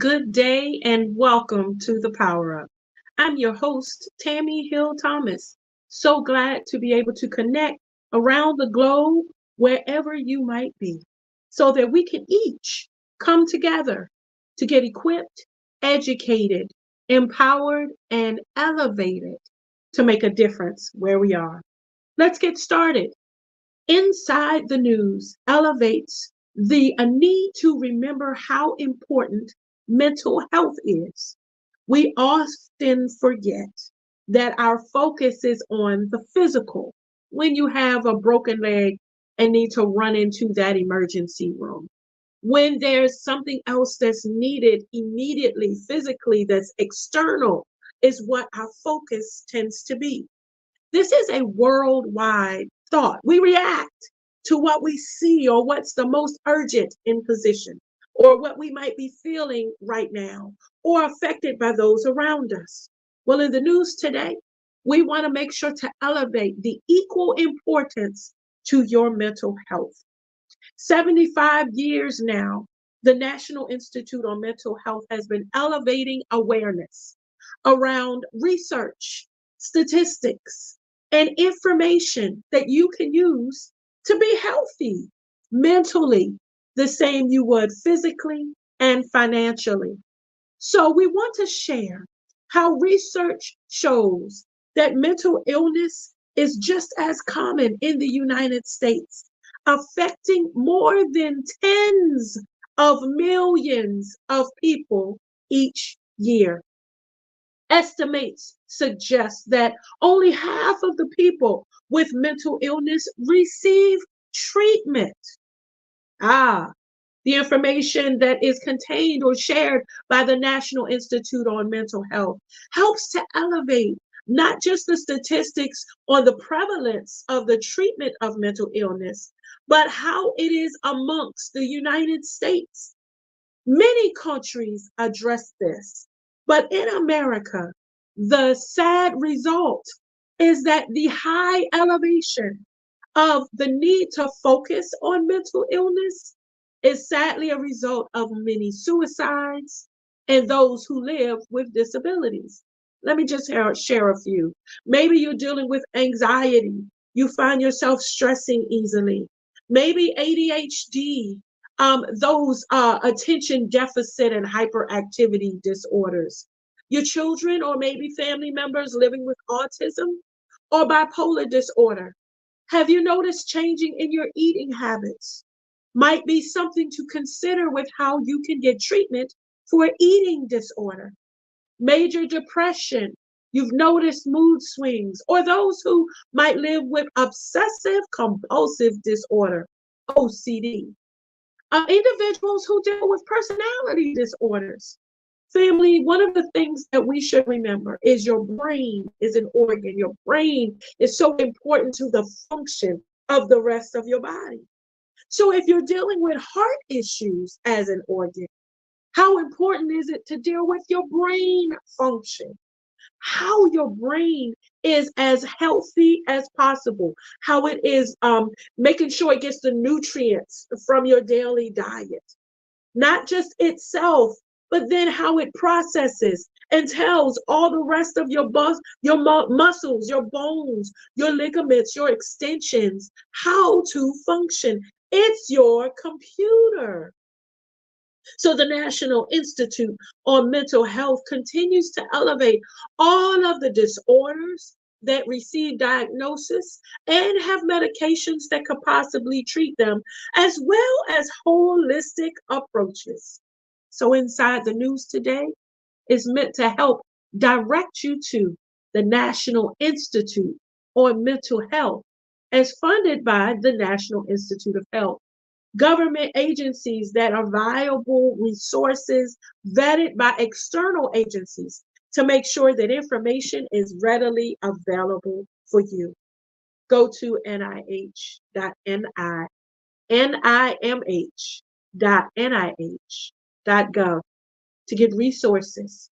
Good day and welcome to the Power Up. I'm your host, Tami Hill Thomas. So glad to be able to connect around the globe, wherever you might be, so that we can each come together to get equipped, educated, empowered, and elevated to make a difference where we are. Let's get started. Inside the news elevates the a need to remember how important mental health is. We often forget that our focus is on the physical when you have a broken leg and need to run into that emergency room. When there's something else that's needed immediately, physically, that's external, is what our focus tends to be. This is a worldwide thought. We react to what we see or what's the most urgent in position or what we might be feeling right now or affected by those around us. Well, in the news today, we want to make sure to elevate the equal importance to your mental health. 75 years now, the National Institute on Mental Health has been elevating awareness around research, statistics, and information that you can use to be healthy mentally, the same you would physically and financially. So, we want to share how research shows that mental illness is just as common in the United States, affecting more than tens of millions of people each year. Estimates suggest that only half of the people with mental illness receive treatment. Ah, the information that is contained or shared by the National Institute on Mental Health helps to elevate not just the statistics on the prevalence of the treatment of mental illness, but how it is amongst the United States. Many countries address this, but in America, the sad result is that the high elevation of the need to focus on mental illness is sadly a result of many suicides and those who live with disabilities. Let me just share a few. Maybe you're dealing with anxiety. You find yourself stressing easily. Maybe ADHD, those attention deficit and hyperactivity disorders. Your children or maybe family members living with autism or bipolar disorder. Have you noticed changing in your eating habits? Might be something to consider with how you can get treatment for eating disorder. Major depression, you've noticed mood swings, or those who might live with obsessive compulsive disorder, OCD. Individuals who deal with personality disorders. Family, one of the things that we should remember is your brain is an organ. Your brain is so important to the function of the rest of your body. So if you're dealing with heart issues as an organ, how important is it to deal with your brain function? How your brain is as healthy as possible, how it is making sure it gets the nutrients from your daily diet, not just itself, but then how it processes and tells all the rest of your muscles, your bones, your ligaments, your extensions, how to function. It's your computer. So the National Institute on Mental Health continues to elevate all of the disorders that receive diagnosis and have medications that could possibly treat them, as well as holistic approaches. So inside the news today is meant to help direct you to the National Institute on Mental Health as funded by the National Institute of Health. Government agencies that are viable resources vetted by external agencies to make sure that information is readily available for you. Go to NIMH.gov to get resources.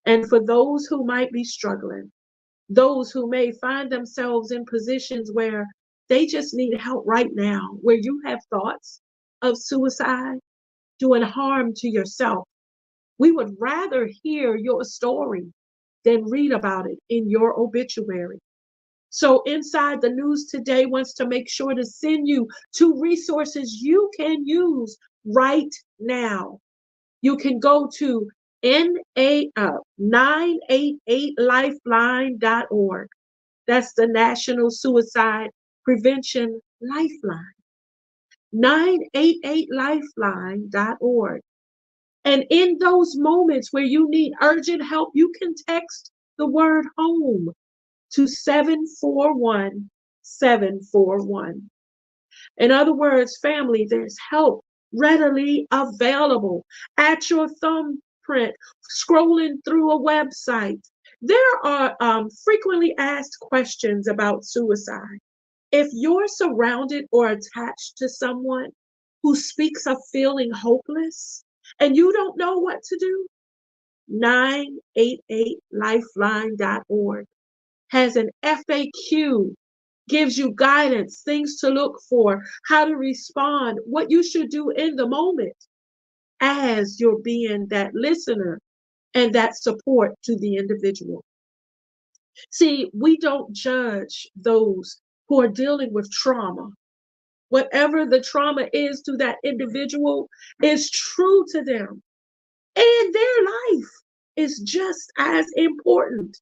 And for those who might be struggling, those who may find themselves in positions where they just need help right now, where you have thoughts of suicide, doing harm to yourself, We would rather hear your story than read about it in your obituary. So, Inside the News Today wants to make sure to send you to resources you can use right now. You can go to 988lifeline.org. That's the National Suicide Prevention Lifeline. 988lifeline.org. And in those moments where you need urgent help, you can text the word home to 741-741. In other words, family, there's help readily available at your thumbprint, scrolling through a website. There are frequently asked questions about suicide. If you're surrounded or attached to someone who speaks of feeling hopeless and you don't know what to do, 988lifeline.org has an FAQ, gives you guidance, things to look for, how to respond, what you should do in the moment as you're being that listener and that support to the individual. See, we don't judge those who are dealing with trauma. Whatever the trauma is to that individual is true to them. And their life is just as important.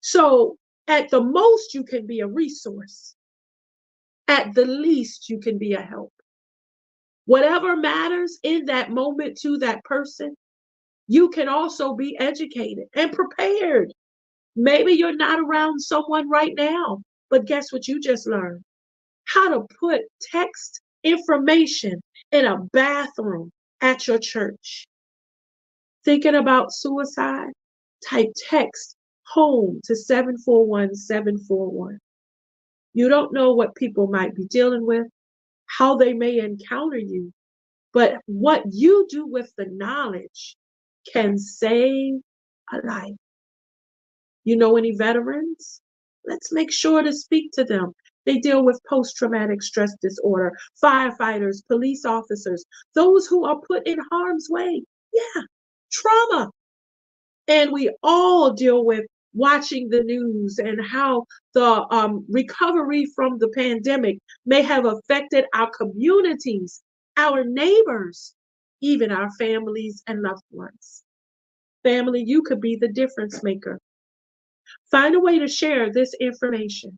So, at the most, you can be a resource. At the least, you can be a help. Whatever matters in that moment to that person, you can also be educated and prepared. Maybe you're not around someone right now, but guess what you just learned? How to put text information in a bathroom at your church. Thinking about suicide? Type text home to 741-741. You don't know what people might be dealing with, how they may encounter you, but what you do with the knowledge can save a life. You know any veterans? Let's make sure to speak to them. They deal with post-traumatic stress disorder, firefighters, police officers, those who are put in harm's way. Yeah, trauma. And we all deal with watching the news and how the recovery from the pandemic may have affected our communities, our neighbors, even our families and loved ones. Family, you could be the difference maker. Find a way to share this information.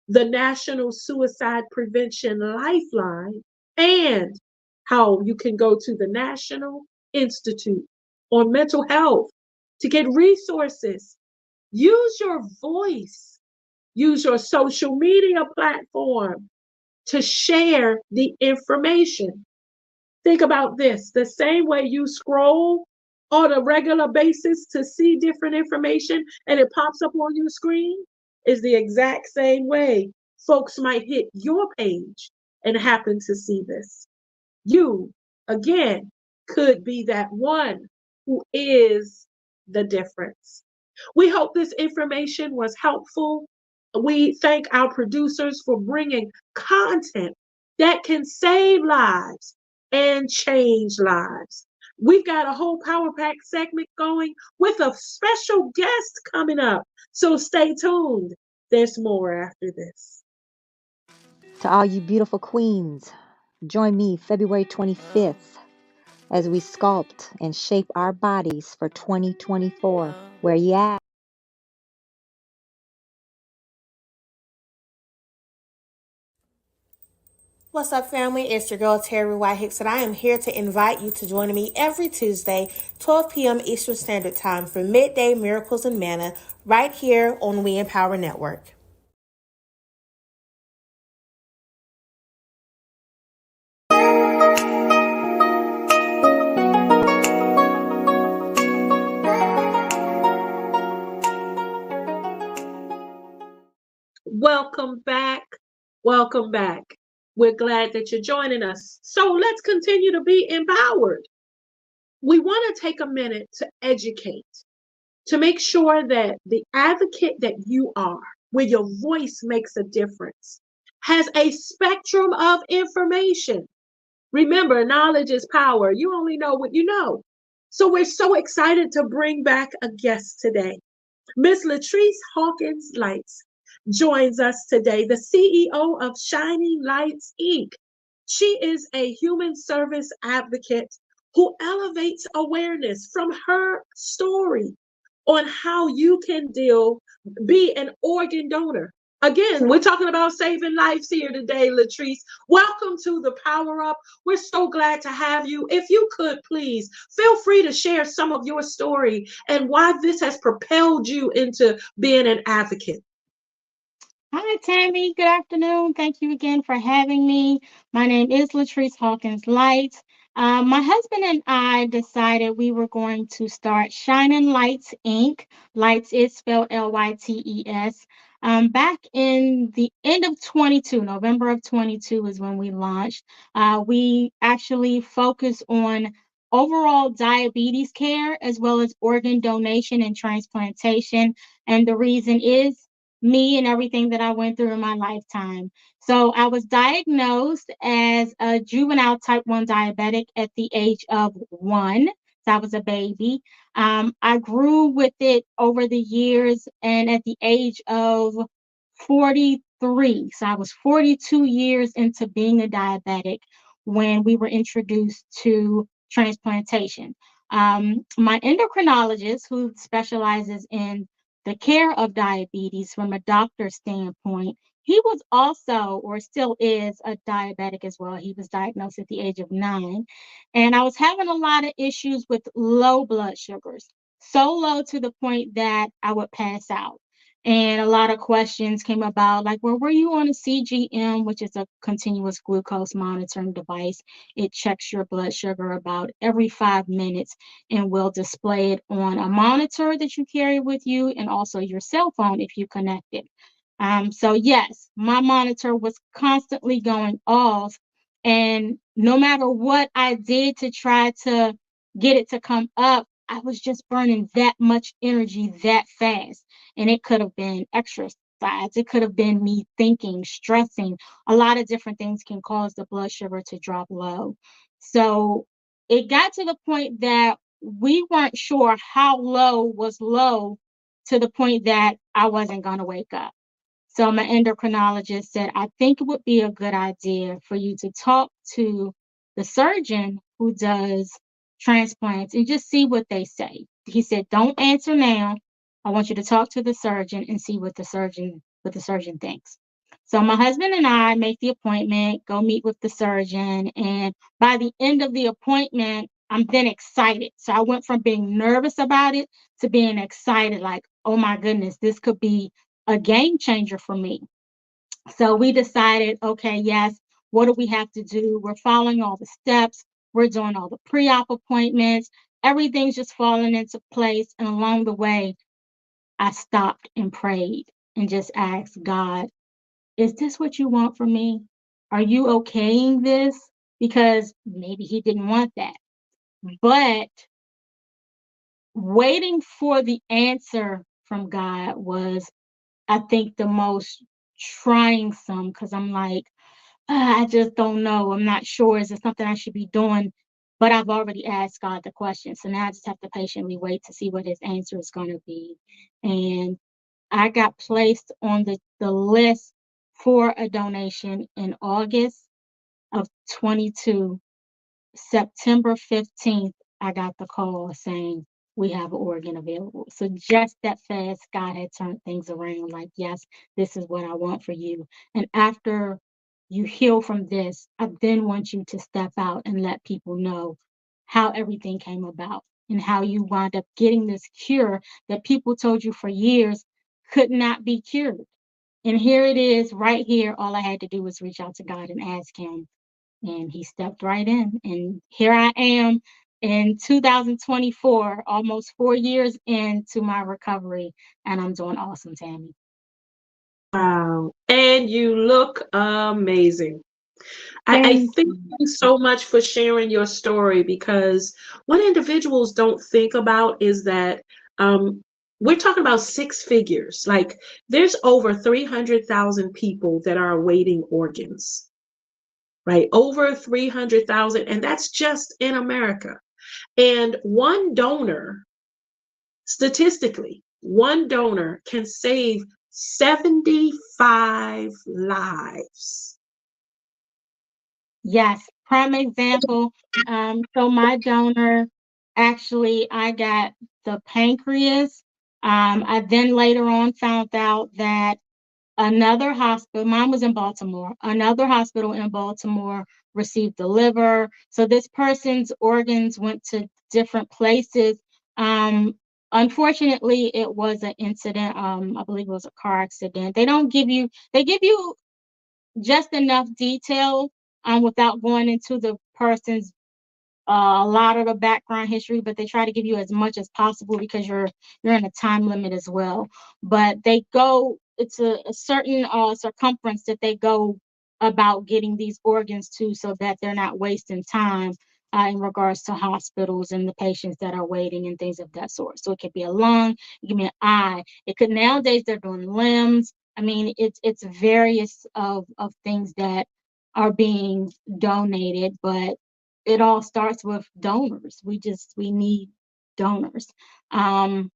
The National Suicide Prevention Lifeline, and how you can go to the National Institute on Mental Health to get resources. Use your voice, use your social media platform to share the information. Think about this, the same way you scroll on a regular basis to see different information and it pops up on your screen is the exact same way folks might hit your page and happen to see this. You, again, could be that one who is the difference. We hope this information was helpful. We thank our producers for bringing content that can save lives and change lives. We've got a whole Power Pack segment going with a special guest coming up. So stay tuned. There's more after this. To all you beautiful queens, join me February 25th as we sculpt and shape our bodies for 2024. Where you at? What's up, family? It's your girl, Terry White Hicks, and I am here to invite you to join me every Tuesday, 12 p.m. Eastern Standard Time for Midday Miracles and Manna right here on We Empower Network. Welcome back. Welcome back. We're glad that you're joining us. So let's continue to be empowered. We want to take a minute to educate, to make sure that the advocate that you are, where your voice makes a difference, has a spectrum of information. Remember, knowledge is power. You only know what you know. So we're so excited to bring back a guest today. Miss Latrece Hawkins Lytes joins us today, the CEO of Shining Lytes Inc. She is a human service advocate who elevates awareness from her story on how you can be an organ donor. Again, we're talking about saving lives here today, Latrece. Welcome to the Power Up. We're so glad to have you. If you could please feel free to share some of your story and why this has propelled you into being an advocate. Hi, Tammy. Good afternoon. Thank you again for having me. My name is Latrece Hawkins Lytes. My husband and I decided we were going to start Shining Lytes Inc. Lights is spelled Lytes. Back in the end of 22, November of 22 is when we launched. We actually focus on overall diabetes care as well as organ donation and transplantation. And the reason is me and everything that I went through in my lifetime. So I was diagnosed as a juvenile type 1 diabetic at the age of 1. So I was a baby. I grew with it over the years, and at the age of 43, so I was 42 years into being a diabetic when we were introduced to transplantation. My endocrinologist, who specializes in the care of diabetes from a doctor's standpoint, he was also, or still is, a diabetic as well. He was diagnosed at the age of 9. And I was having a lot of issues with low blood sugars, so low to the point that I would pass out. And a lot of questions came about, like, well, were you on a CGM, which is a continuous glucose monitoring device? It checks your blood sugar about every 5 minutes and will display it on a monitor that you carry with you and also your cell phone if you connect it. So yes, my monitor was constantly going off, and no matter what I did to try to get it to come up, I was just burning that much energy that fast. And it could have been exercise. It could have been me thinking, stressing. A lot of different things can cause the blood sugar to drop low. So it got to the point that we weren't sure how low was low, to the point that I wasn't going to wake up. So my endocrinologist said, I think it would be a good idea for you to talk to the surgeon who does transplants and just see what they say. He said, don't answer now. I want you to talk to the surgeon and see what the surgeon thinks. So my husband and I make the appointment, go meet with the surgeon, and by the end of the appointment, I'm then excited. So I went from being nervous about it to being excited, like, oh my goodness, this could be a game changer for me. So we decided, okay, yes, what do we have to do? We're following all the steps. We're doing all the pre-op appointments. Everything's just falling into place. And along the way, I stopped and prayed and just asked God, is this what you want from me? Are you okaying this? Because maybe he didn't want that. But waiting for the answer from God was, I think, the most trying some, because I'm like, I just don't know. I'm not sure. Is it something I should be doing? But I've already asked God the question. So now I just have to patiently wait to see what his answer is going to be. And I got placed on the list for a donation in August of 22. September 15th, I got the call saying we have an organ available. So just that fast, God had turned things around, like, yes, this is what I want for you. And after you heal from this, I then want you to step out and let people know how everything came about and how you wound up getting this cure that people told you for years could not be cured. And here it is right here. All I had to do was reach out to God and ask him, and he stepped right in. And here I am in 2024, almost 4 years into my recovery, and I'm doing awesome, Tammy. Wow. And you look amazing. I Thank thank you. you so much for sharing your story, because what individuals don't think about is that we're talking about six figures. Like, there's over 300,000 people that are awaiting organs, right? Over 300,000, and that's just in America. And one donor, statistically, one donor can save 75 lives. Yes, prime example. So my donor, actually, I got the pancreas. I then later on found out that another hospital, mine was in Baltimore, another hospital in Baltimore received the liver. So this person's organs went to different places. Um, Unfortunately, it was an incident. I believe it was a car accident. They don't give you, they give you just enough detail without going into the person's a lot of the background history, but they try to give you as much as possible because you're in a time limit as well. But they go, it's a certain circumference that they go about getting these organs to, so that they're not wasting time in regards to hospitals and the patients that are waiting and things of that sort. So it could be a lung, it could be an eye, it could, nowadays they're doing limbs. I mean, it's various of things that are being donated, but it all starts with donors. We need donors. My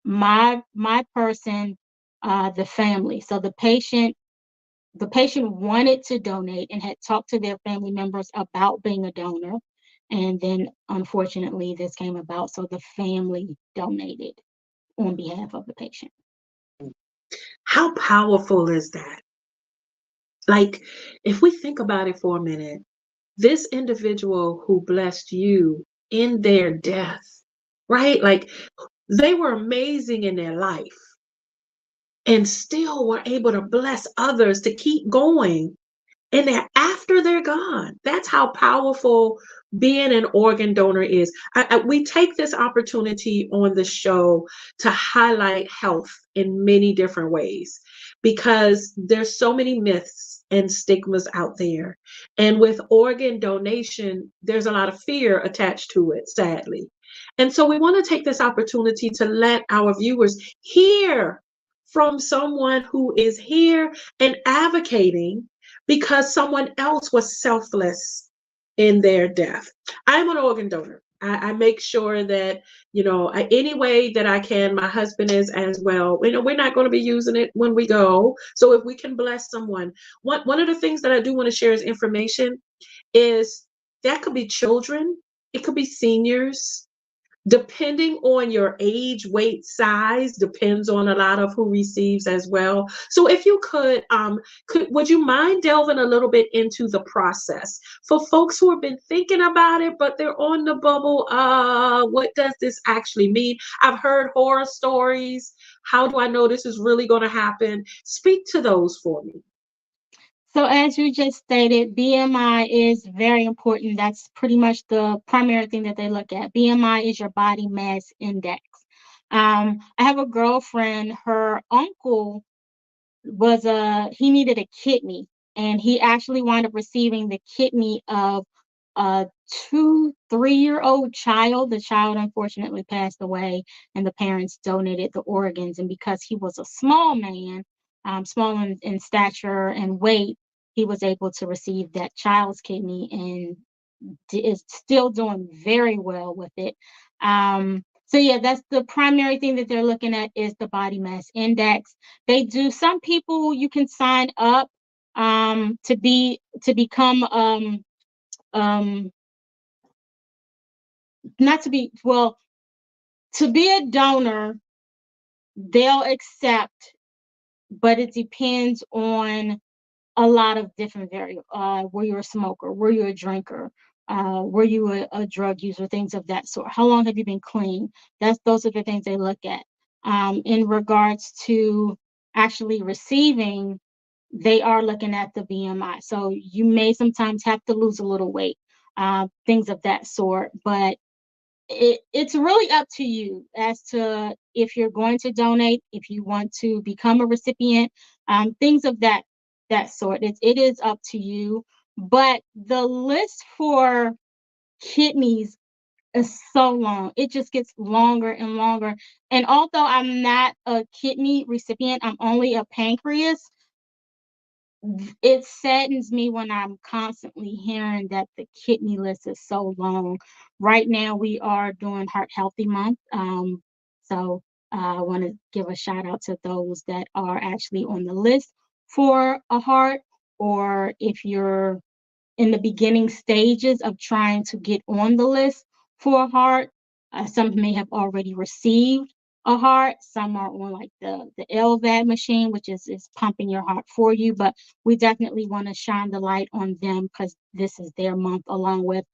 person, the family. So the patient wanted to donate and had talked to their family members about being a donor, and then unfortunately this came about. So the family donated on behalf of the patient. How powerful is that? Like, if we think about it for a minute, this individual who blessed you in their death, right? Like, they were amazing in their life and still were able to bless others to keep going and after they're gone. That's how powerful being an organ donor is. We take this opportunity on the show to highlight health in many different ways because there's so many myths and stigmas out there. And with organ donation, there's a lot of fear attached to it, sadly. And so we want to take this opportunity to let our viewers hear from someone who is here and advocating because someone else was selfless in their death. I'm an organ donor. I make sure that, any way that I can, my husband is as well. We're not going to be using it when we go. So if we can bless someone, one of the things that I do want to share as information is that could be children, it could be seniors, depending on your age, weight, size, depends on a lot of who receives as well. So if you would you mind delving a little bit into the process for folks who have been thinking about it, but they're on the bubble? What does this actually mean? I've heard horror stories. How do I know this is really going to happen? Speak to those for me. So as you just stated, BMI is very important. That's pretty much the primary thing that they look at. BMI is your body mass index. I have a girlfriend, her uncle he needed a kidney, and he actually wound up receiving the kidney of a 2-3-year-old child. The child unfortunately passed away, and the parents donated the organs. And because he was a small man, small in stature and weight, he was able to receive that child's kidney and is still doing very well with it. So yeah, that's the primary thing that they're looking at, is the body mass index. They do, some people you can sign up to become not to be, well, to be a donor, they'll accept, but it depends on a lot of different variables. Were you a smoker? Were you a drinker? Were you a drug user? Things of that sort. How long have you been clean? Those are the things they look at. In regards to actually receiving, they are looking at the BMI. So you may sometimes have to lose a little weight, things of that sort. But it's really up to you as to if you're going to donate, if you want to become a recipient, things of that sort. It is up to you. But the list for kidneys is so long. It just gets longer and longer. And although I'm not a kidney recipient, I'm only a pancreas. it saddens me when I'm constantly hearing that the kidney list is so long. Right now, we are doing Heart Healthy Month. So I want to give a shout out to those that are actually on the list for a heart, or if you're in the beginning stages of trying to get on the list for a heart. Some may have already received a heart. Some are on like the Elevaten machine, which is pumping your heart for you. But we definitely want to shine the light on them because this is their month along with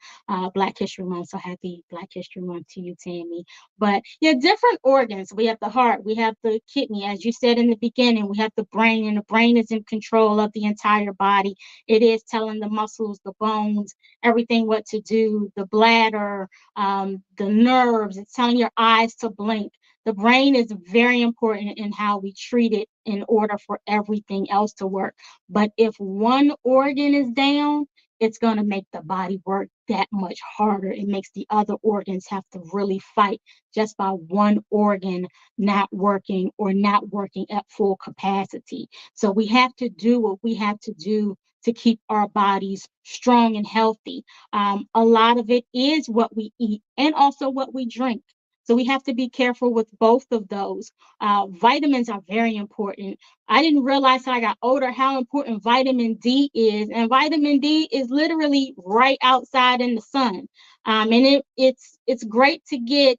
Black History Month. So happy Black History Month to you, Tammy. But yeah, different organs. We have the heart, we have the kidney, as you said in the beginning, we have the brain, and the brain is in control of the entire body. It is telling the muscles, the bones, everything what to do, the bladder, the nerves. It's telling your eyes to blink. The brain is very important in how we treat it in order for everything else to work. But if one organ is down, it's going to make the body work that much harder. It makes the other organs have to really fight just by one organ not working or not working at full capacity. So we have to do what we have to do to keep our bodies strong and healthy. A lot of it is what we eat and also what we drink. So we have to be careful with both of those. Vitamins are very important. I didn't realize till I got older how important vitamin D is. And vitamin D is literally right outside in the sun. And it's great to get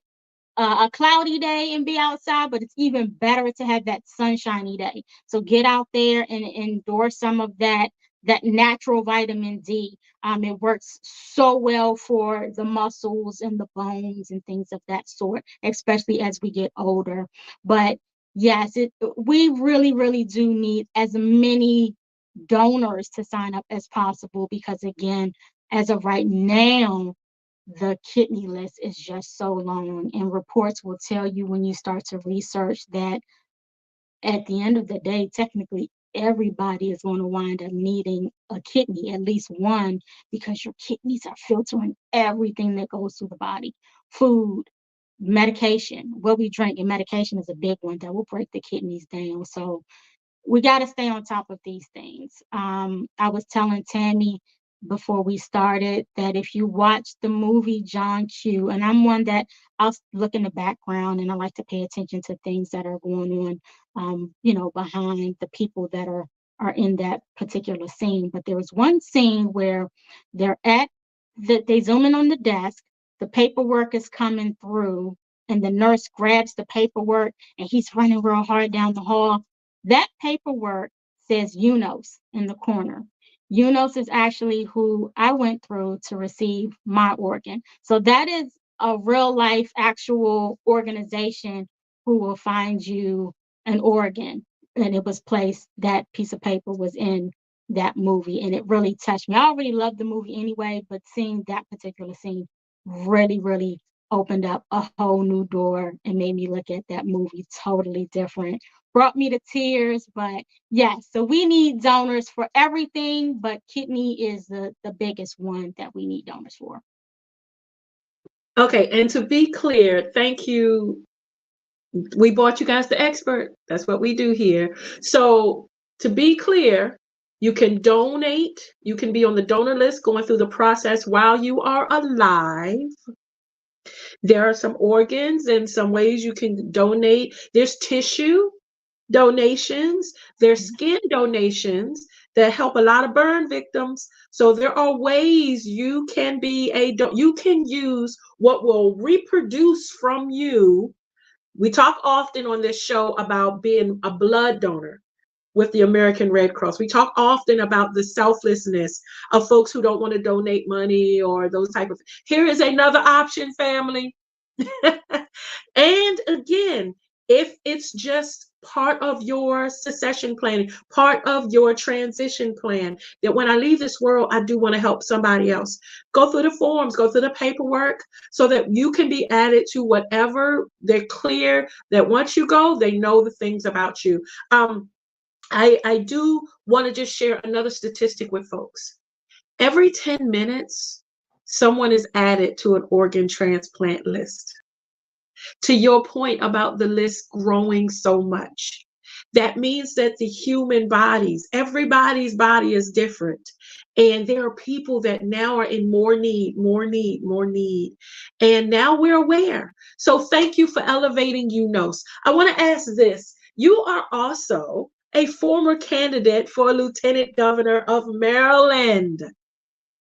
a cloudy day and be outside, but it's even better to have that sunshiny day. So get out there and endorse some of that natural vitamin D. It works so well for the muscles and the bones and things of that sort, especially as we get older. But yes, we really, really do need as many donors to sign up as possible because, again, as of right now, the kidney list is just so long, and reports will tell you when you start to research that at the end of the day, technically everybody is going to wind up needing a kidney, at least one, because your kidneys are filtering everything that goes through the body. Food, medication, what we drink, and medication is a big one that will break the kidneys down. So we got to stay on top of these things. I was telling Tammy before we started that if you watch the movie John Q, and I'm one that I'll look in the background and I like to pay attention to things that are going on, behind the people that are in that particular scene. But there was one scene where they're they zoom in on the desk, the paperwork is coming through, and the nurse grabs the paperwork and he's running real hard down the hall. That paperwork says UNOS in the corner. UNOS is actually who I went through to receive my organ. So that is a real life, actual organization who will find you an organ. And it was placed, that piece of paper was in that movie. And it really touched me. I already loved the movie anyway, but seeing that particular scene really, really opened up a whole new door and made me look at that movie totally different, brought me to tears. But yes, so we need donors for everything, but kidney is the biggest one that we need donors for. Okay, and to be clear, thank you. We brought you guys the expert. That's what we do here. So to be clear, you can donate. You can be on the donor list going through the process while you are alive. There are some organs and some ways you can donate. There's tissue donations, there's skin donations that help a lot of burn victims. So there are ways you can be you can use what will reproduce from you. We talk often on this show about being a blood donor with the American Red Cross. We talk often about the selflessness of folks who don't want to donate money or those type of. Here is another option, family. And again, if it's just part of your succession planning, part of your transition plan, that when I leave this world, I do want to help somebody else. Go through the forms, go through the paperwork so that you can be added to whatever. They're clear that once you go, they know the things about you. I do want to just share another statistic with folks. Every 10 minutes, someone is added to an organ transplant list. To your point about the list growing so much, That means that the human bodies, everybody's body is different. And there are people that now are in more need, more need, more need. And now we're aware. So thank you for elevating UNOS. I want to ask this. You are also a former candidate for Lieutenant Governor of Maryland.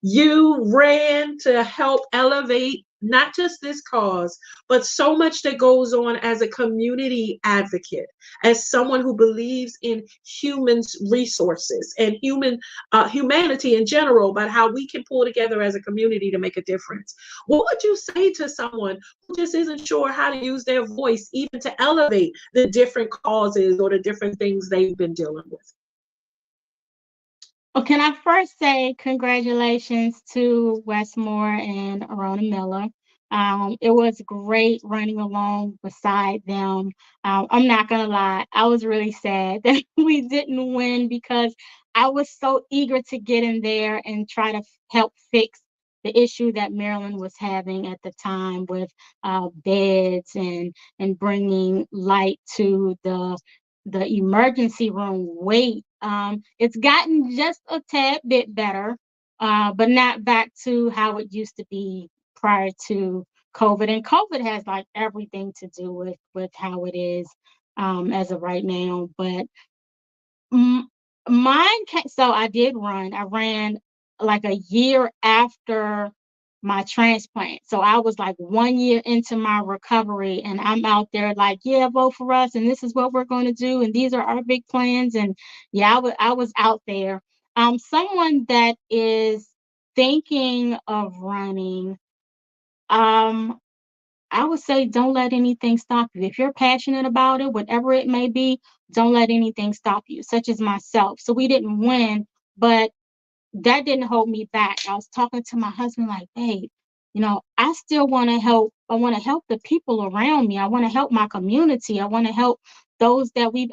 You ran to help elevate not just this cause, but so much that goes on as a community advocate, as someone who believes in humans' resources and humanity in general, but how we can pull together as a community to make a difference. What would you say to someone who just isn't sure how to use their voice, even to elevate the different causes or the different things they've been dealing with? Well, can I first say congratulations to Westmore and Arona Miller. It was great running along beside them. I'm not gonna lie, I was really sad that we didn't win because I was so eager to get in there and try to help fix the issue that Maryland was having at the time with beds and bringing light to the emergency room wait. It's gotten just a tad bit better, but not back to how it used to be prior to COVID. And COVID has like everything to do with how it is as of right now. But M- so I did run. I ran like a year after my transplant. So I was like 1 year into my recovery, and I'm out there like, yeah, vote for us, and this is what we're going to do, and these are our big plans. And yeah, I was out there. Someone that is thinking of running, um, I would say don't let anything stop you. If you're passionate about it, whatever it may be, don't let anything stop you, such as myself. So we didn't win, but that didn't hold me back. I was talking to my husband like, babe, I still want to help. I want to help the people around me. I want to help my community. I want to help those that we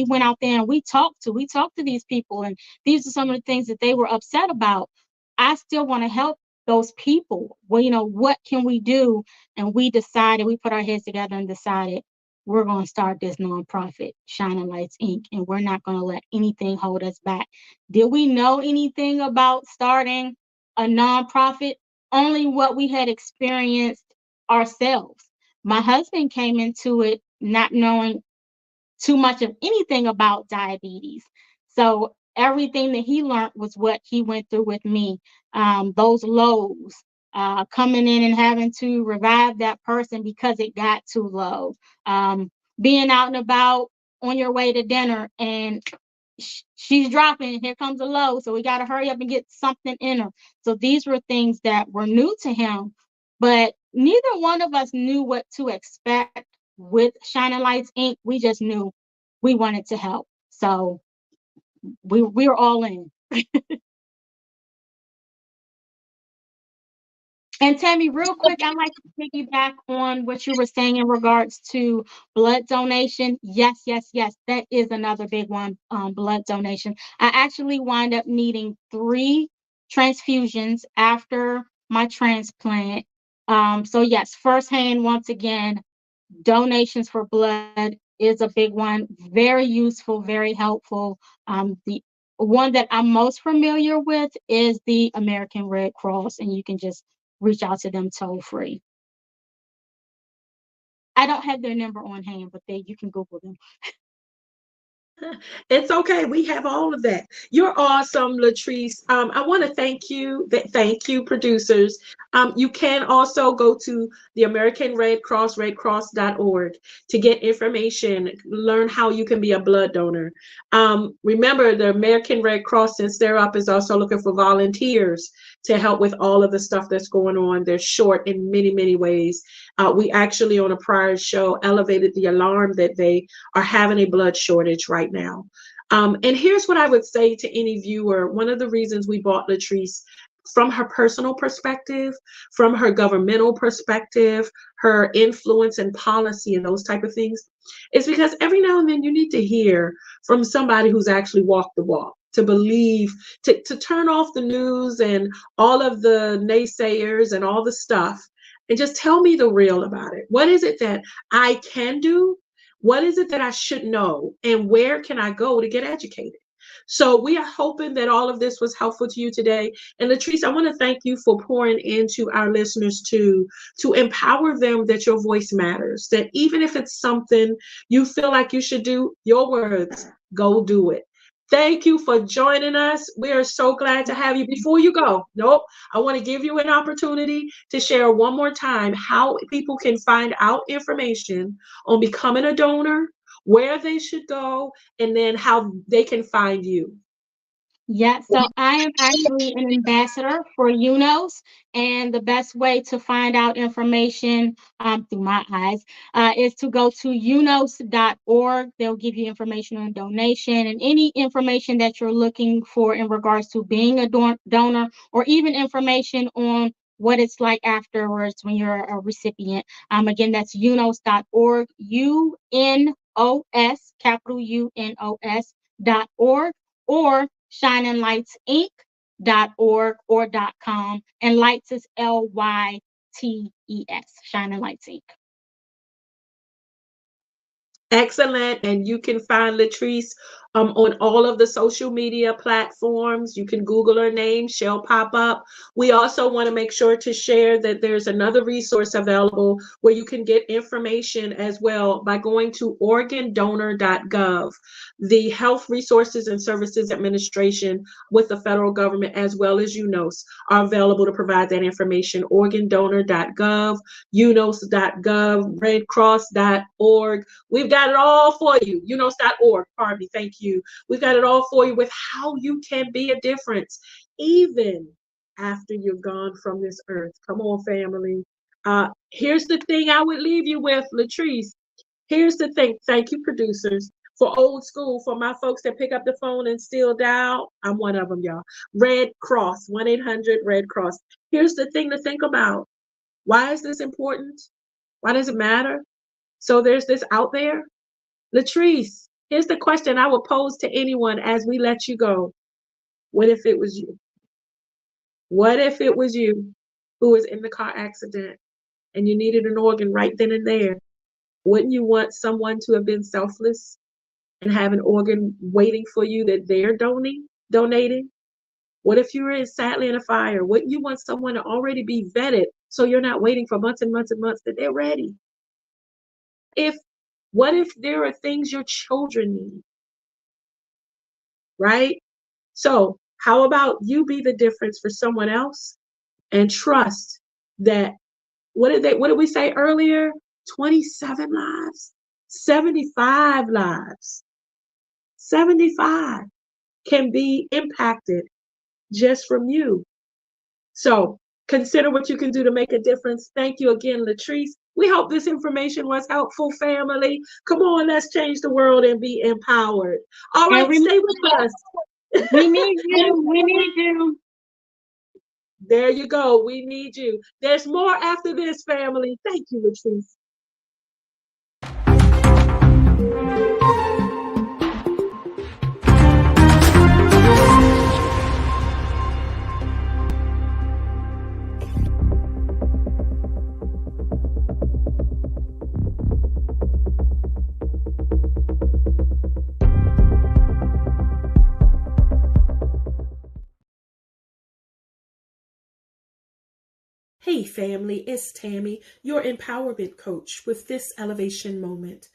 went out there and we talked to. We talked to these people, and these are some of the things that they were upset about. I still want to help those people. Well, what can we do? And we put our heads together and decided we're going to start this nonprofit, Shining Lytes Inc., and we're not going to let anything hold us back. Did we know anything about starting a nonprofit? Only what we had experienced ourselves. My husband came into it not knowing too much of anything about diabetes. So everything that he learned was what he went through with me. Those lows, coming in and having to revive that person because it got too low. Being out and about on your way to dinner and she's dropping. Here comes a low. So we got to hurry up and get something in her. So these were things that were new to him, but neither one of us knew what to expect with Shining Lytes Inc. We just knew we wanted to help. So we were all in. And Tammy, real quick, I'd like to piggyback on what you were saying in regards to blood donation. Yes, yes, yes, that is another big one, blood donation. I actually wind up needing 3 transfusions after my transplant. So yes, firsthand, once again, donations for blood is a big one. Very useful, very helpful. The one that I'm most familiar with is the American Red Cross, and you can just reach out to them toll free. I don't have their number on hand, but you can Google them. It's okay. We have all of that. You're awesome, Latrece. I want to thank you. Thank you, producers. You can also go to the American Red Cross, redcross.org, to get information, learn how you can be a blood donor. Remember, the American Red Cross, since they're up, is also looking for volunteers to help with all of the stuff that's going on. They're short in many, many ways. We actually, on a prior show, elevated the alarm that they are having a blood shortage right now. And here's what I would say to any viewer. One of the reasons we bought Latrece, from her personal perspective, from her governmental perspective, her influence and policy and those type of things, is because every now and then you need to hear from somebody who's actually walked the walk, to believe, to turn off the news and all of the naysayers and all the stuff, and just tell me the real about it. What is it that I can do? What is it that I should know? And where can I go to get educated? So we are hoping that all of this was helpful to you today. And Latrece, I want to thank you for pouring into our listeners to empower them that your voice matters, that even if it's something you feel like you should do, your words, go do it. Thank you for joining us. We are so glad to have you. Before you go, nope, I want to give you an opportunity to share one more time how people can find out information on becoming a donor, where they should go, and then how they can find you. Yeah, so I am actually an ambassador for UNOS, and the best way to find out information through my eyes is to go to unos.org. They'll give you information on donation and any information that you're looking for in regards to being a donor, or even information on what it's like afterwards when you're a recipient. Again, that's unos.org, UNOS, capital UNOS.org, or shininglytesinc.org or .com, and Lytes is Lytes, Shining Lytes Inc. Excellent. And you can find Latrece on all of the social media platforms. You can Google her name, she'll pop up. We also want to make sure to share that there's another resource available where you can get information as well by going to organdonor.gov. The Health Resources and Services Administration with the federal government, as well as UNOS, are available to provide that information. Organdonor.gov, unos.gov, redcross.org. We've got it all for you. unos.org, pardon me, thank you. We've got it all for you with how you can be a difference, even after you're gone from this earth. Come on, family. Here's the thing I would leave you with, Latrece. Here's the thing. Thank you, producers. For old school, for my folks that pick up the phone and still dial, I'm one of them, y'all. Red Cross, 1-800-RED Cross. Here's the thing to think about. Why is this important? Why does it matter? So there's this out there. Latrece, here's the question I would pose to anyone as we let you go. What if it was you? What if it was you who was in the car accident and you needed an organ right then and there? Wouldn't you want someone to have been selfless and have an organ waiting for you that they're donating? What if you were sadly in a fire? Wouldn't you want someone to already be vetted so you're not waiting for months and months and months that they're ready? What if there are things your children need? Right? So how about you be the difference for someone else and trust that, what did we say earlier? 27 lives, 75 lives, 75 can be impacted just from you. So consider what you can do to make a difference. Thank you again, Latrece. We hope this information was helpful, family. Come on, let's change the world and be empowered. All right, stay with us. We need you. We need you. There you go. We need you. There's more after this, family. Thank you, Latrece. Hey family, it's Tami, your empowerment coach with this elevation moment.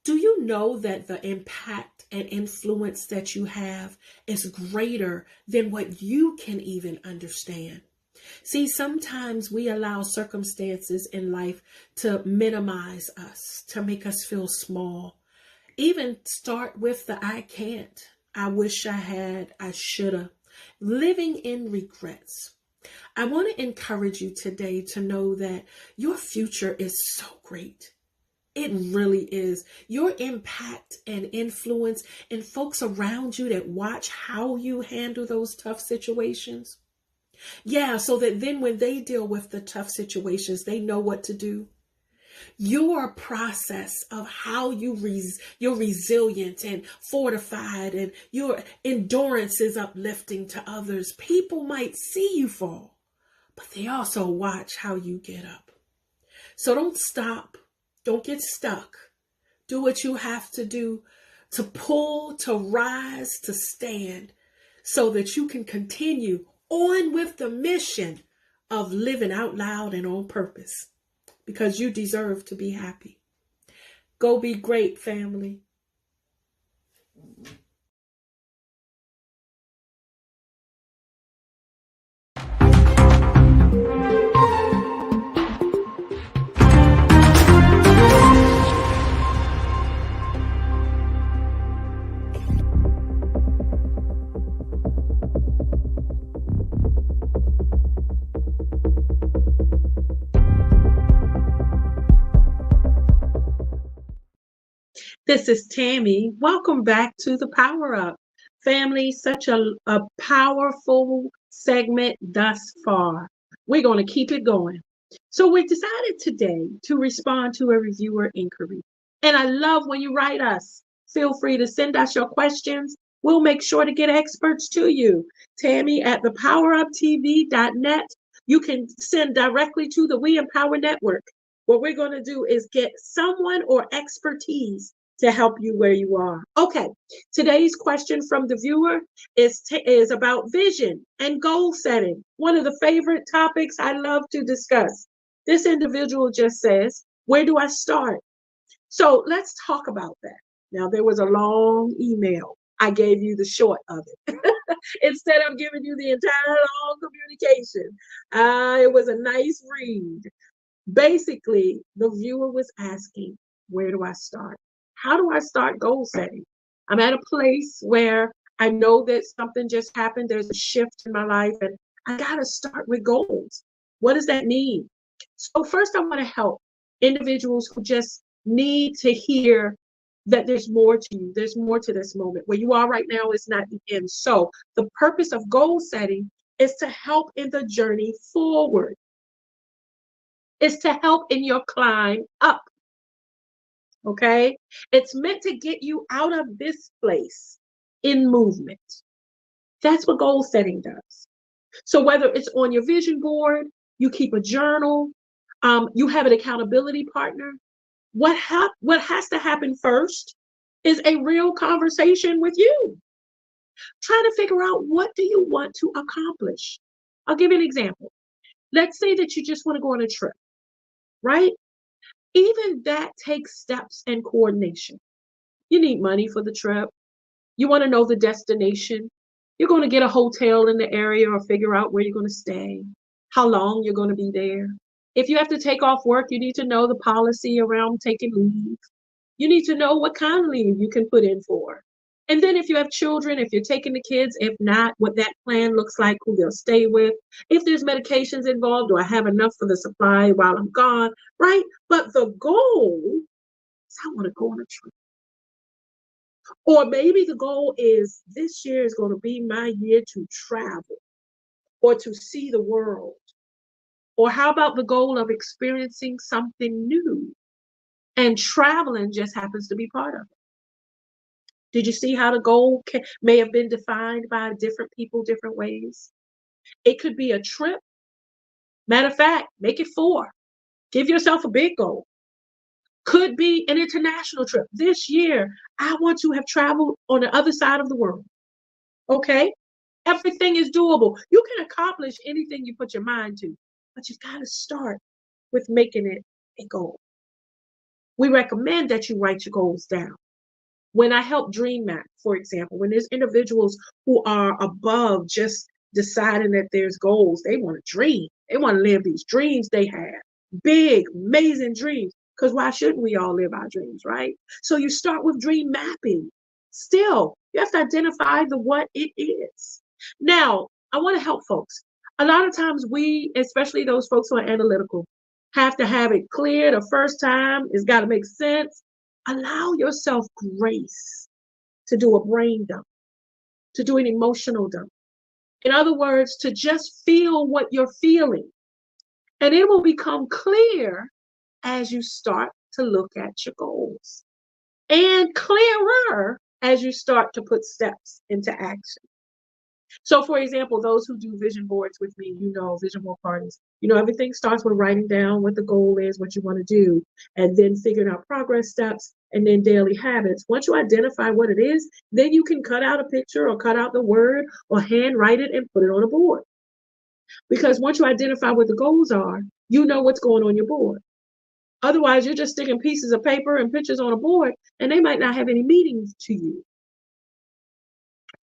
Do you know that the impact and influence that you have is greater than what you can even understand? See, sometimes we allow circumstances in life to minimize us, to make us feel small. Even start with the I can't, I wish I had, I shoulda, living in regrets. I want to encourage you today to know that your future is so great. It really is. Your impact and influence and folks around you that watch how you handle those tough situations. Yeah, so that then when they deal with the tough situations, they know what to do. Your process of how you're resilient and fortified and your endurance is uplifting to others. People might see you fall, but they also watch how you get up. So don't stop. Don't get stuck. Do what you have to do to pull, to rise, to stand, so that you can continue on with the mission of living out loud and on purpose, because you deserve to be happy. Go be great, family. This is Tammy. Welcome back to the Power Up. Family, such a powerful segment thus far. We're going to keep it going. So we decided today to respond to a reviewer inquiry. And I love when you write us. Feel free to send us your questions. We'll make sure to get experts to you. Tammy at thepoweruptv.net. You can send directly to the We Empower Network. What we're going to do is get someone or expertise to help you where you are. Okay, today's question from the viewer is about vision and goal setting. One of the favorite topics I love to discuss. This individual just says, where do I start? So let's talk about that. Now, there was a long email. I gave you the short of it. Instead of giving you the entire long communication, it was a nice read. Basically, the viewer was asking, where do I start? How do I start goal setting? I'm at a place where I know that something just happened. There's a shift in my life, and I got to start with goals. What does that mean? So first, I want to help individuals who just need to hear that there's more to you. There's more to this moment. Where you are right now is not the end. So the purpose of goal setting is to help in the journey forward. It's to help in your climb up. Okay? It's meant to get you out of this place in movement. That's what goal setting does. So whether it's on your vision board, you keep a journal, you have an accountability partner, what has to happen first is a real conversation with you. Trying to figure out, what do you want to accomplish? I'll give you an example. Let's say that you just want to go on a trip, right? Even that takes steps and coordination. You need money for the trip. You want to know the destination. You're going to get a hotel in the area or figure out where you're going to stay, how long you're going to be there. If you have to take off work, you need to know the policy around taking leave. You need to know what kind of leave you can put in for. And then if you have children, if you're taking the kids, if not, what that plan looks like, who they'll stay with. If there's medications involved, do I have enough for the supply while I'm gone, right? But the goal is, I want to go on a trip. Or maybe the goal is, this year is going to be my year to travel or to see the world. Or how about the goal of experiencing something new? And traveling just happens to be part of it. Did you see how the goal may have been defined by different people, different ways? It could be a trip. Matter of fact, make it 4. Give yourself a big goal. Could be an international trip. This year, I want to have traveled on the other side of the world. Okay? Everything is doable. You can accomplish anything you put your mind to, but you've got to start with making it a goal. We recommend that you write your goals down. When I help Dream Map, for example, when there's individuals who are above just deciding that there's goals, they want to dream. They want to live these dreams they have. Big, amazing dreams. Because why shouldn't we all live our dreams, right? So you start with dream mapping. Still, you have to identify the what it is. Now, I want to help folks. A lot of times we, especially those folks who are analytical, have to have it clear the first time. It's got to make sense. Allow yourself grace to do a brain dump, to do an emotional dump. In other words, to just feel what you're feeling. And it will become clear as you start to look at your goals, and clearer as you start to put steps into action. So, for example, those who do vision boards with me, vision board parties, everything starts with writing down what the goal is, what you want to do, and then figuring out progress steps and then daily habits. Once you identify what it is, then you can cut out a picture or cut out the word or handwrite it and put it on a board. Because once you identify what the goals are, you know what's going on your board. Otherwise, you're just sticking pieces of paper and pictures on a board, and they might not have any meaning to you,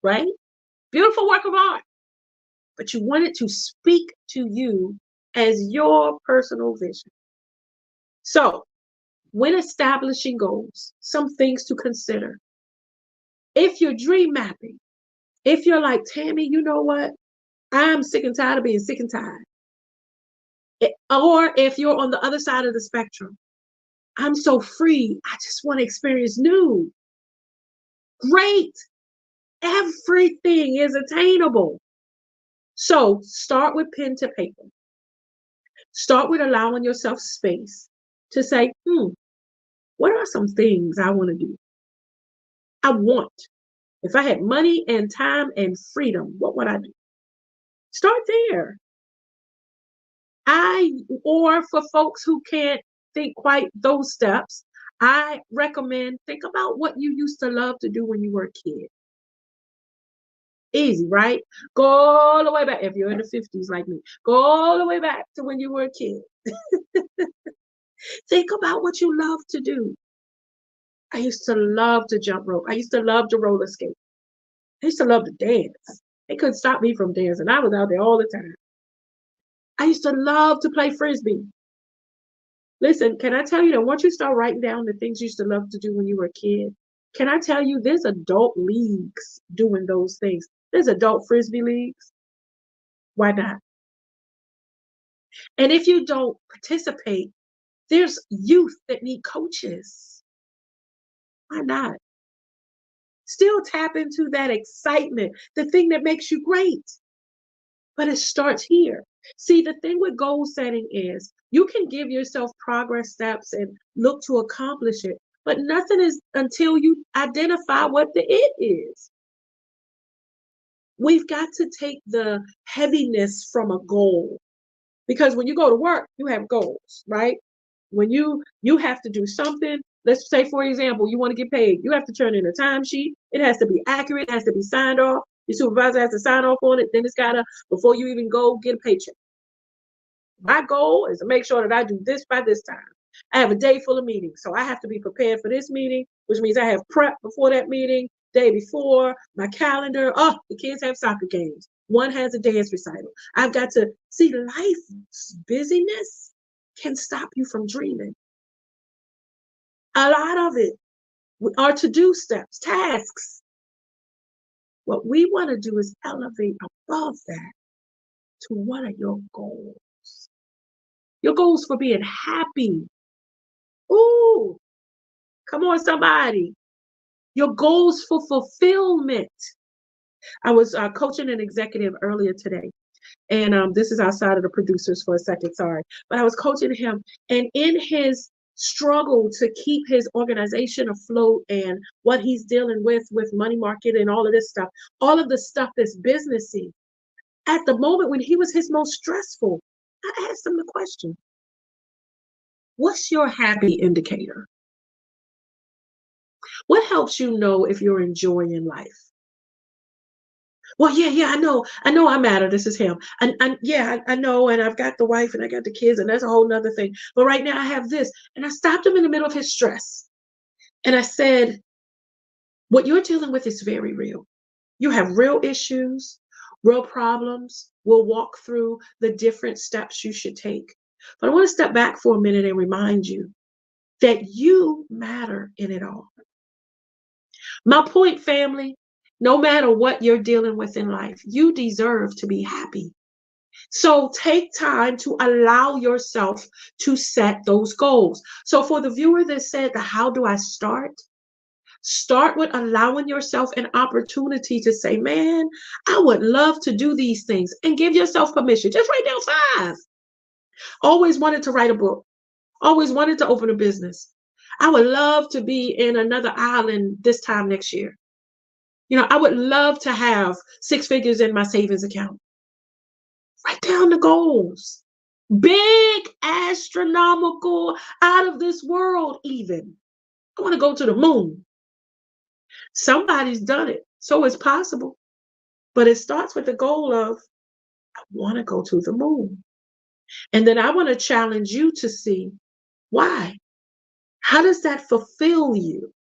right? Beautiful work of art, but you want it to speak to you as your personal vision. So, when establishing goals, some things to consider. If you're dream mapping, if you're like, Tami, you know what? I'm sick and tired of being sick and tired. Or if you're on the other side of the spectrum, I'm so free, I just want to experience new. Great. Everything is attainable. So start with pen to paper. Start with allowing yourself space to say, what are some things I want to do? I want. If I had money and time and freedom, what would I do? Start there. Or for folks who can't think quite those steps, I recommend think about what you used to love to do when you were a kid. Easy, right? Go all the way back. If you're in the 50s like me, go all the way back to when you were a kid. Think about what you love to do. I used to love to jump rope. I used to love to roller skate. I used to love to dance. They couldn't stop me from dancing. I was out there all the time. I used to love to play frisbee. Listen, can I tell you that once you start writing down the things you used to love to do when you were a kid, can I tell you there's adult leagues doing those things? There's adult frisbee leagues. Why not? And if you don't participate, there's youth that need coaches. Why not? Still tap into that excitement, the thing that makes you great. But it starts here. See, the thing with goal setting is you can give yourself progress steps and look to accomplish it, but nothing is until you identify what the it is. We've got to take the heaviness from a goal, because when you go to work, you have goals, right? When you have to do something, let's say, for example, you want to get paid, you have to turn in a timesheet. It has to be accurate, it has to be signed off. Your supervisor has to sign off on it. Then it's gotta, before you even go get a paycheck. My goal is to make sure that I do this by this time. I have a day full of meetings, so I have to be prepared for this meeting, which means I have prep before that meeting, day before, my calendar. Oh, the kids have soccer games. One has a dance recital. I've got to see life's busyness can stop you from dreaming. A lot of it are to-do steps, tasks. What we want to do is elevate above that to what are your goals? Your goals for being happy. Ooh, come on, somebody. Your goals for fulfillment. I was coaching an executive earlier today, and this is outside of the producers for a second, sorry. But I was coaching him, and in his struggle to keep his organization afloat and what he's dealing with money market and all of this stuff, all of the stuff that's businessy, at the moment when he was his most stressful, I asked him the question, what's your happy indicator? What helps you know if you're enjoying life? Well, yeah, I know I matter. This is him. And I know, and I've got the wife and I got the kids, and that's a whole nother thing. But right now I have this. And I stopped him in the middle of his stress. And I said, what you're dealing with is very real. You have real issues, real problems. We'll walk through the different steps you should take. But I want to step back for a minute and remind you that you matter in it all. My point, family, no matter what you're dealing with in life, you deserve to be happy. So take time to allow yourself to set those goals. So for the viewer that said, how do I start? Start with allowing yourself an opportunity to say, man, I would love to do these things, and give yourself permission. Just write down 5. Always wanted to write a book. Always wanted to open a business. I would love to be in another island this time next year. I would love to have 6 figures in my savings account. Write down the goals. Big, astronomical, out of this world even. I want to go to the moon. Somebody's done it, so it's possible. But it starts with the goal of, I want to go to the moon. And then I want to challenge you to see why. How does that fulfill you?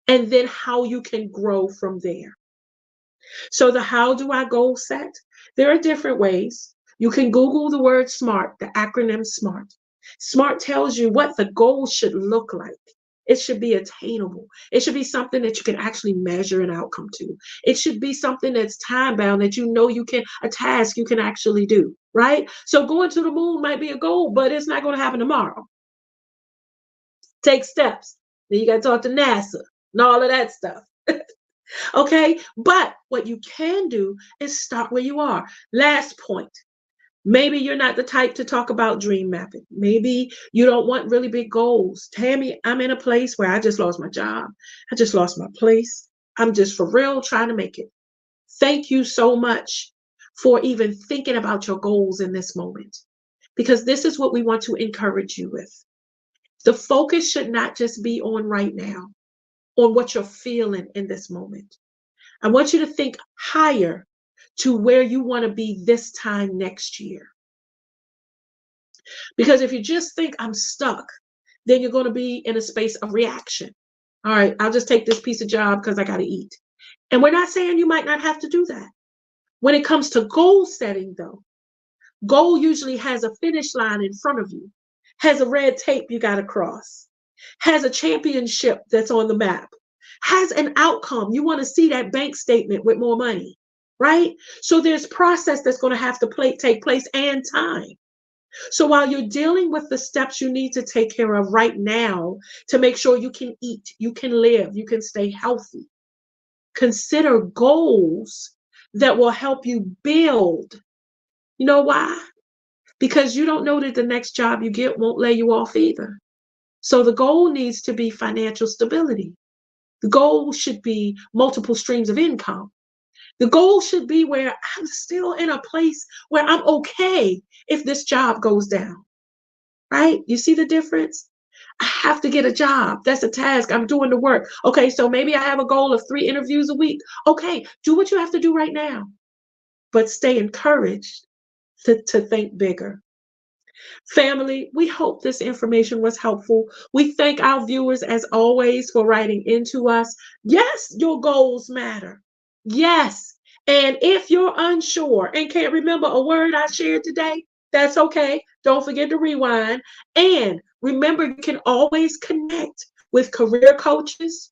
And then how you can grow from there. So the how do I goal set? There are different ways. You can Google the word SMART, the acronym SMART. SMART tells you what the goal should look like. It should be attainable. It should be something that you can actually measure an outcome to. It should be something that's time bound, that a task you can actually do, right? So going to the moon might be a goal, but it's not going to happen tomorrow. Take steps. Then you got to talk to NASA and all of that stuff. Okay, but what you can do is start where you are. Last point. Maybe you're not the type to talk about dream mapping. Maybe you don't want really big goals. Tammy, I'm in a place where I just lost my job. I just lost my place. I'm just for real trying to make it. Thank you so much for even thinking about your goals in this moment, because this is what we want to encourage you with. The focus should not just be on right now, on what you're feeling in this moment. I want you to think higher to where you want to be this time next year. Because if you just think I'm stuck, then you're going to be in a space of reaction. All right, I'll just take this piece of job because I got to eat. And we're not saying you might not have to do that. When it comes to goal setting, though, goal usually has a finish line in front of you, has a red tape you got to cross, has a championship that's on the map, has an outcome. You want to see that bank statement with more money, right? So there's process that's going to have to take place and time. So while you're dealing with the steps you need to take care of right now to make sure you can eat, you can live, you can stay healthy, consider goals that will help you build. You know why? Because you don't know that the next job you get won't lay you off either. So the goal needs to be financial stability. The goal should be multiple streams of income. The goal should be where I'm still in a place where I'm okay if this job goes down, right? You see the difference? I have to get a job. That's a task. I'm doing the work. Okay, so maybe I have a goal of 3 interviews a week. Okay, do what you have to do right now, but stay encouraged to think bigger. Family, we hope this information was helpful. We thank our viewers, as always, for writing into us. Yes, your goals matter. Yes. And if you're unsure and can't remember a word I shared today, that's okay. Don't forget to rewind. And remember, you can always connect with career coaches,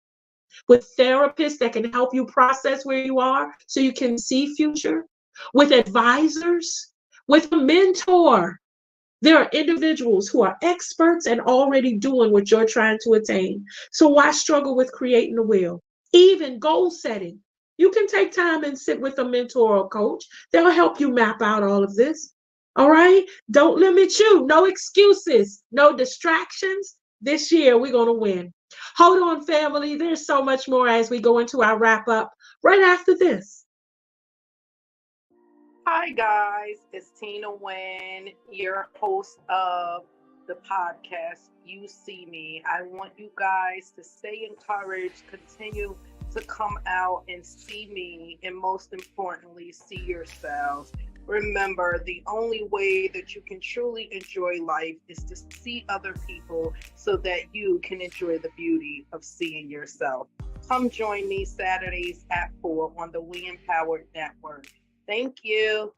with therapists that can help you process where you are so you can see future, with advisors, with a mentor. There are individuals who are experts and already doing what you're trying to attain. So why struggle with creating the will? Even goal setting. You can take time and sit with a mentor or coach. They'll help you map out all of this. All right? Don't limit you. No excuses. No distractions. This year, we're going to win. Hold on, family. There's so much more as we go into our wrap up right after this. Hi, guys. It's Tina Wynn, your host of the podcast, You See Me. I want you guys to stay encouraged, continue to come out and see me, and most importantly, see yourselves. Remember, the only way that you can truly enjoy life is to see other people so that you can enjoy the beauty of seeing yourself. Come join me Saturdays at 4 on the We Empowered Network. Thank you.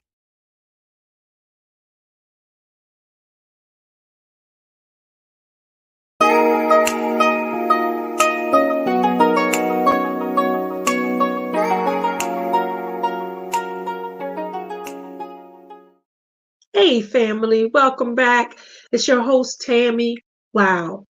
Hey, family, welcome back. It's your host, Tammy. Wow,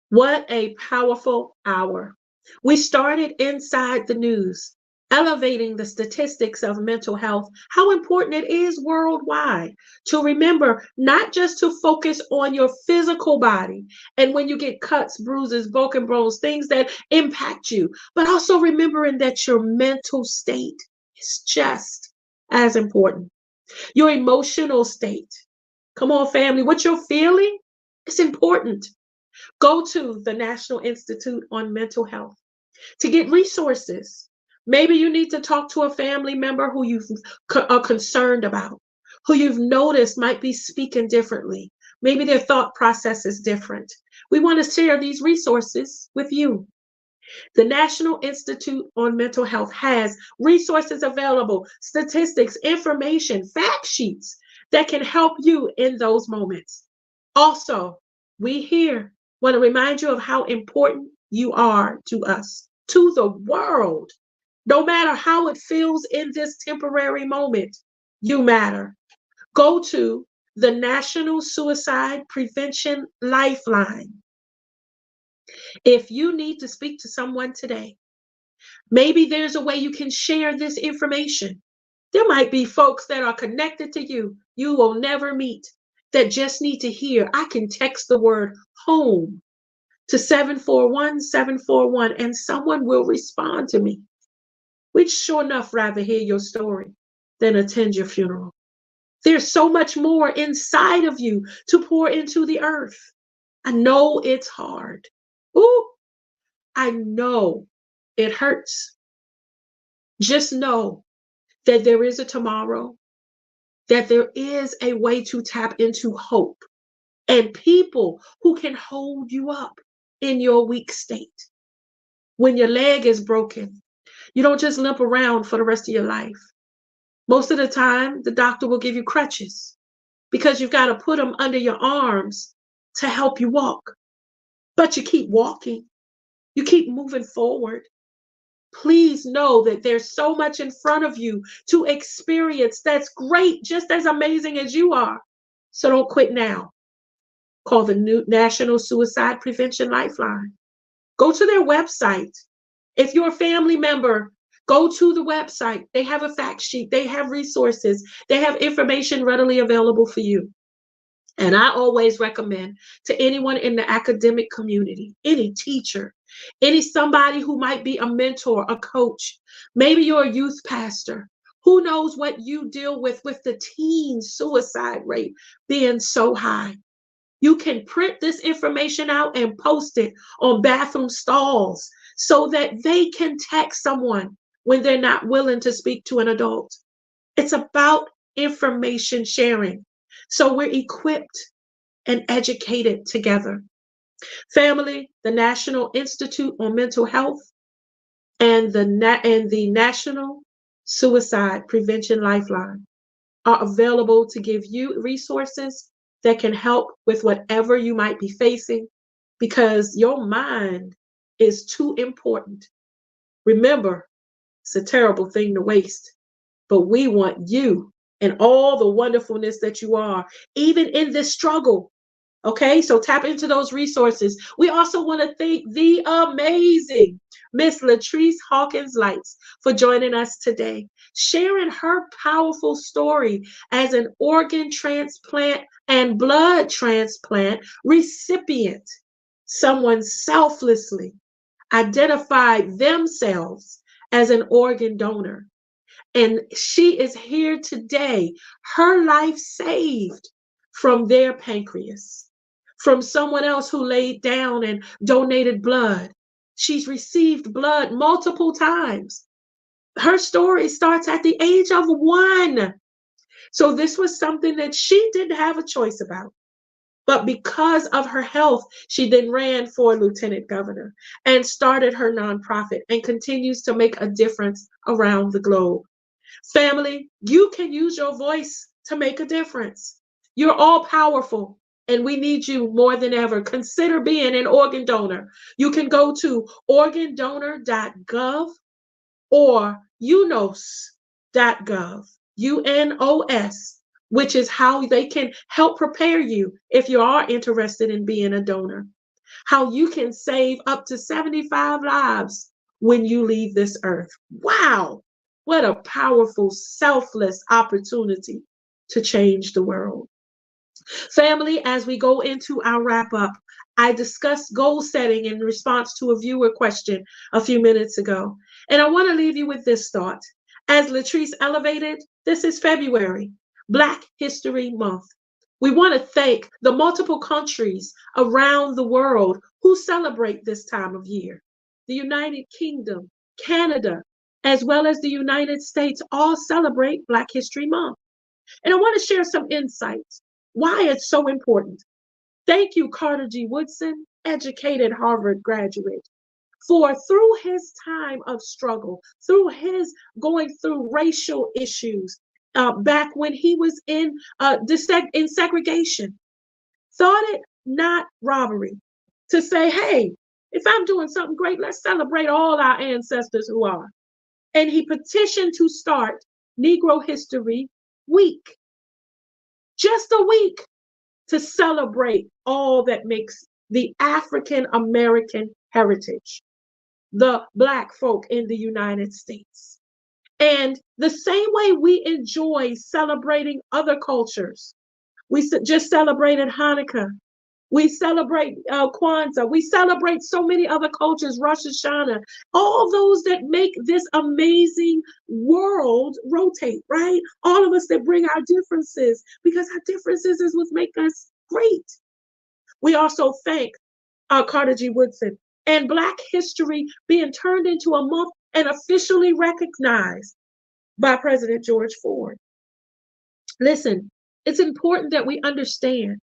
what a powerful hour. We started inside the news. elevating the statistics of mental health, how important it is worldwide to remember not just to focus on your physical body and when you get cuts, bruises, broken bones, things that impact you, but also remembering that your mental state is just as important. Your emotional state. Come on, family, what you're feeling is important. Go to the National Institute on Mental Health to get resources. Maybe you need to talk to a family member who you are concerned about, who you've noticed might be speaking differently. Maybe their thought process is different. We want to share these resources with you. The National Institute on Mental Health has resources available, statistics, information, fact sheets that can help you in those moments. Also, we here want to remind you of how important you are to us, to the world. No matter how it feels in this temporary moment, you matter. Go to the National Suicide Prevention Lifeline. If you need to speak to someone today, maybe there's a way you can share this information. There might be folks that are connected to you will never meet, that just need to hear. I can text the word home to 741-741 and someone will respond to me. We'd sure enough rather hear your story than attend your funeral. There's so much more inside of you to pour into the earth. I know it's hard. Ooh, I know it hurts. Just know that there is a tomorrow, that there is a way to tap into hope and people who can hold you up in your weak state. When your leg is broken, you don't just limp around for the rest of your life. Most of the time, the doctor will give you crutches because you've got to put them under your arms to help you walk. But you keep walking. You keep moving forward. Please know that there's so much in front of you to experience that's great, just as amazing as you are. So don't quit now. Call the new National Suicide Prevention Lifeline. Go to their website. If you're a family member, go to the website. They have a fact sheet. They have resources. They have information readily available for you. And I always recommend to anyone in the academic community, any teacher, somebody who might be a mentor, a coach, maybe you're a youth pastor. Who knows what you deal with the teen suicide rate being so high? You can print this information out and post it on bathroom stalls so that they can text someone when they're not willing to speak to an adult. It's about information sharing. So we're equipped and educated together. Family, the National Institute on Mental Health and the National Suicide Prevention Lifeline are available to give you resources that can help with whatever you might be facing, because your mind is too important. Remember, it's a terrible thing to waste, but we want you and all the wonderfulness that you are, even in this struggle. Okay, so tap into those resources. We also want to thank the amazing Miss Latrece Hawkins Lytes for joining us today, sharing her powerful story as an organ transplant and blood transplant recipient. Someone selflessly identified themselves as an organ donor. And she is here today, her life saved from their pancreas, from someone else who laid down and donated blood. She's received blood multiple times. Her story starts at the age of 1. So this was something that she didn't have a choice about. But because of her health, she then ran for lieutenant governor and started her nonprofit and continues to make a difference around the globe. Family, you can use your voice to make a difference. You're all powerful, and we need you more than ever. Consider being an organ donor. You can go to organdonor.gov or unos.gov, UNOS, which is how they can help prepare you if you are interested in being a donor. How you can save up to 75 lives when you leave this earth. Wow, what a powerful, selfless opportunity to change the world. Family, as we go into our wrap up, I discussed goal setting in response to a viewer question a few minutes ago. And I want to leave you with this thought. As Latrece elevated, this is February, Black History Month. We want to thank the multiple countries around the world who celebrate this time of year. The United Kingdom, Canada, as well as the United States all celebrate Black History Month. And I want to share some insights why it's so important. Thank you, Carter G. Woodson, educated Harvard graduate, for through his time of struggle, through his going through racial issues, back when he was in segregation, thought it not robbery to say, hey, if I'm doing something great, let's celebrate all our ancestors who are. And he petitioned to start Negro History Week, just a week, to celebrate all that makes the African American heritage, the Black folk in the United States. And the same way we enjoy celebrating other cultures, we just celebrated Hanukkah, we celebrate Kwanzaa, we celebrate so many other cultures, Rosh Hashanah, all those that make this amazing world rotate, right? All of us that bring our differences, because our differences is what make us great. We also thank Carter G. Woodson and Black history being turned into a month and officially recognized by President George Ford. Listen, it's important that we understand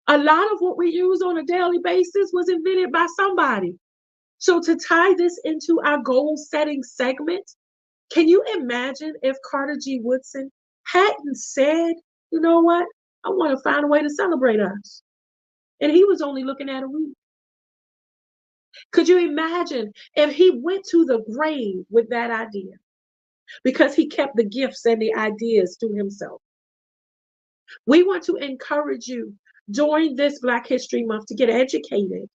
a lot of what we use on a daily basis was invented by somebody. So to tie this into our goal setting segment, can you imagine if Carter G. Woodson hadn't said, you know what, I want to find a way to celebrate us. And he was only looking at a week. Could you imagine if he went to the grave with that idea? Because he kept the gifts and the ideas to himself. We want to encourage you during this Black History Month to get educated.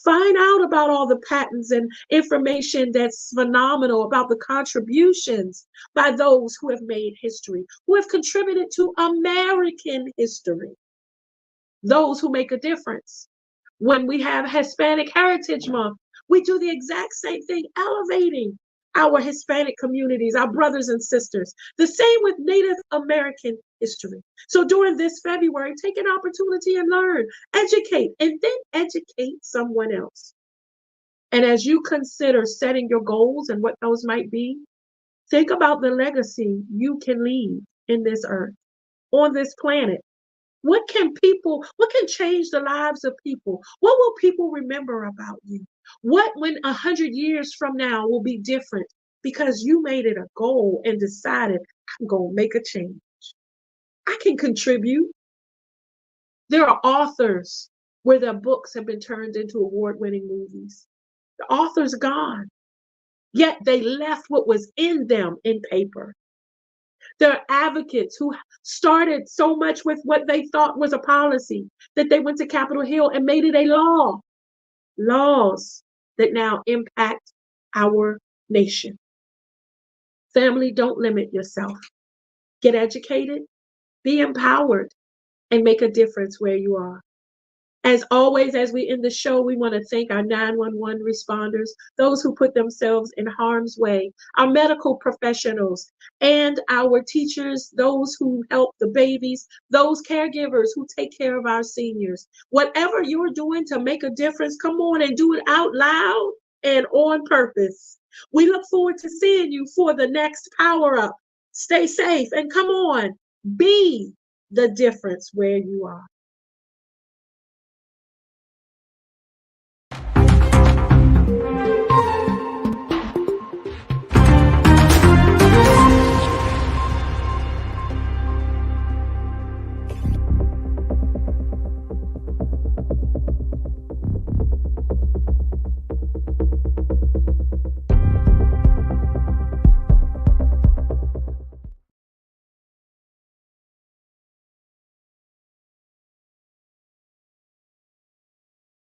Find out about all the patents and information that's phenomenal about the contributions by those who have made history, who have contributed to American history, those who make a difference. When we have Hispanic Heritage Month, we do the exact same thing, elevating our Hispanic communities, our brothers and sisters. The same with Native American history. So during this February, take an opportunity and learn, educate, and then educate someone else. And as you consider setting your goals and what those might be, think about the legacy you can leave in this earth, on this planet. What can change the lives of people? What will people remember about you? What, when 100 years from now, will be different because you made it a goal and decided, I'm going to make a change. I can contribute. There are authors where their books have been turned into award-winning movies. The author's gone, yet they left what was in them in paper. There are advocates who started so much with what they thought was a policy that they went to Capitol Hill and made it a law. Laws that now impact our nation. Family, don't limit yourself. Get educated, be empowered, and make a difference where you are. As always, as we end the show, we want to thank our 911 responders, those who put themselves in harm's way, our medical professionals, and our teachers, those who help the babies, those caregivers who take care of our seniors. Whatever you're doing to make a difference, come on and do it out loud and on purpose. We look forward to seeing you for the next Power Up. Stay safe and come on, be the difference where you are.